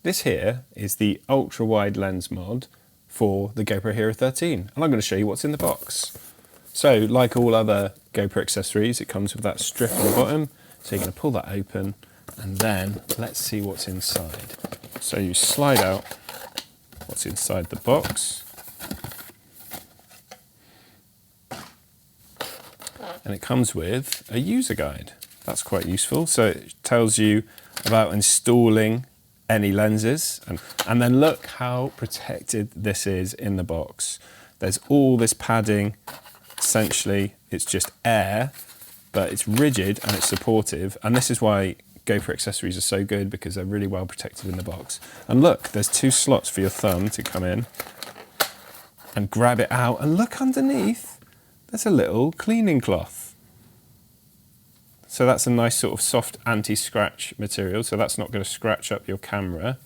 This here is the ultra wide lens mod for the GoPro Hero 13, and I'm going to show you what's in the box. So like all other GoPro accessories, it comes with that strip on the bottom, so you're going to pull that open, and then let's see what's inside. So you slide out what's inside the box, and it comes with a user guide. That's quite useful. So it tells you about installing any lenses, and then look how protected this is in the box. There's all this padding. Essentially it's just air, but it's rigid and it's supportive, and this is why GoPro accessories are so good, because they're really well protected in the box. And look, there's 2 slots for your thumb to come in and grab it out, and look underneath, there's a little cleaning cloth. So that's a nice sort of soft anti-scratch material, so that's not going to scratch up your camera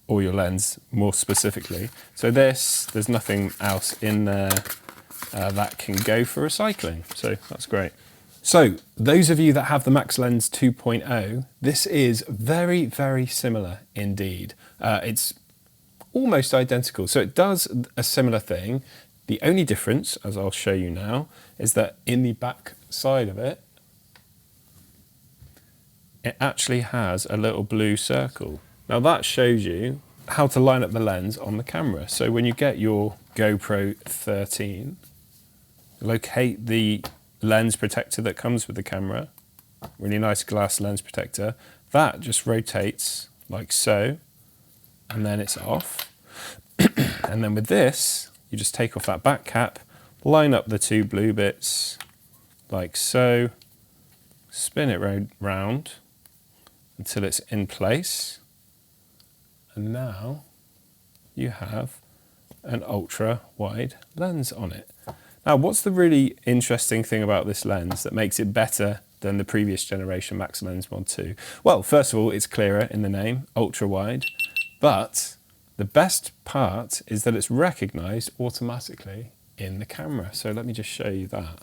or your lens more specifically. So there's nothing else in there that can go for recycling, so that's great. So those of you that have the Max Lens 2.0, this is very, very similar indeed. It's almost identical, so it does a similar thing. The only difference, as I'll show you now, is that in the back side of it, it actually has a little blue circle. Now that shows you how to line up the lens on the camera. So when you get your GoPro 13, locate the lens protector that comes with the camera, really nice glass lens protector. That just rotates like so, and then it's off. And then with this, you just take off that back cap, line up the 2 blue bits like so, spin it round until it's in place, and now you have an ultra wide lens on it. Now what's the really interesting thing about this lens that makes it better than the previous generation Max Lens Mod 2? Well, first of all, it's clearer in the name, ultra wide, but the best part is that it's recognized automatically in the camera. So let me just show you that.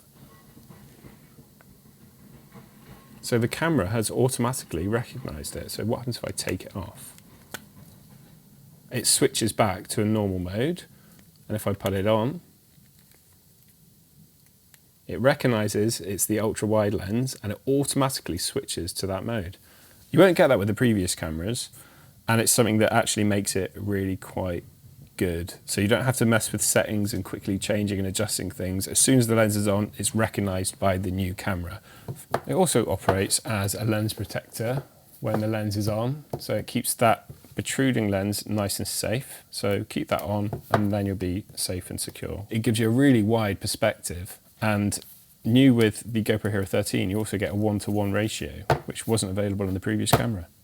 So the camera has automatically recognized it. So what happens if I take it off? It switches back to a normal mode, and if I put it on, it recognizes it's the ultra wide lens and it automatically switches to that mode. You won't get that with the previous cameras, and it's something that actually makes it really quite good. So you don't have to mess with settings and quickly changing and adjusting things. As soon as the lens is on, it's recognized by the new camera. It also operates as a lens protector when the lens is on, so it keeps that protruding lens nice and safe. So keep that on and then you'll be safe and secure. It gives you a really wide perspective, and new with the GoPro Hero 13, you also get a 1:1 ratio, which wasn't available in the previous camera.